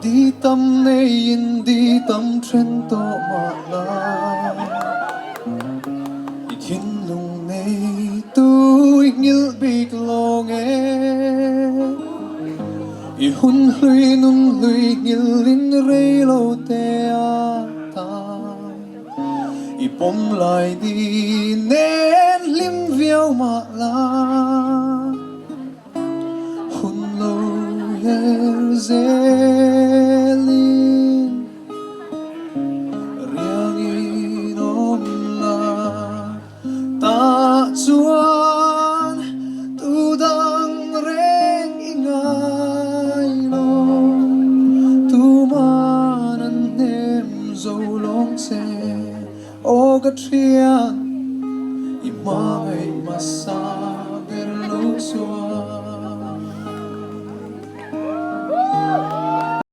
đi tâm nay in đi tâm trên to mà la thiên lùng này tôi nghĩ bị lo nghe i hun hui nun hui nghĩ linh rây lâu te ta i pom lại đi nên lim viêu mà la hun lâu zelin riang inom la ta chuan tu dang reng ingai lo tu man an nem zo long se o ga tri